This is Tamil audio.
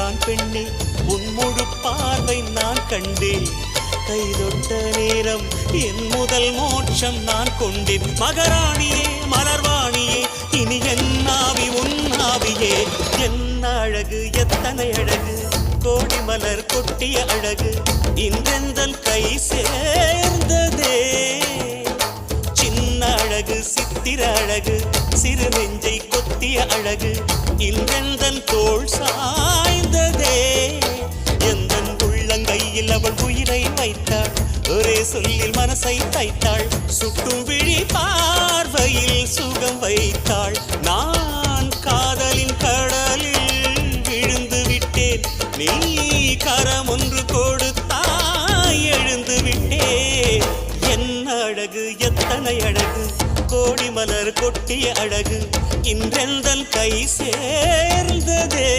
தான் பெண்ணே உன் முழு பார்வை நான் கண்டேன் கைதொட்ட நேரம் என் முதல் மோட்சம் நான் கொண்டேன் மகராணியே மலர்வாணியே இனி என்னாவி உன்னாவியே என்ன அழகு எத்தனை அழகு கோடி மலர் கொட்டிய அழகு இன்றெந்தன் கை சேர்ந்ததே சின்ன அழகு சித்திர அழகு சிறு நெஞ்சை கொத்திய அழகு இன்றெந்தன் தோள் சாய்ந்ததே எந்தன் உள்ளங்கையில் அவள் உயிரை வைத்தாள் ஒரே சொல்லில் மனசை தைத்தாள் சுட்டும் விழி பார்வையில் சுகம் வைத்தாள் நான் காதலின் கடலில் விழுந்து விட்டேன் நீ கரம் ஒன்று கொடுத்தாய் எழுந்து விட்டேன் என்ன அழகு எத்தனை அழகு கோடி மலர் கொட்டிய அழகு இன்றெந்தன் கை சேர்ந்ததே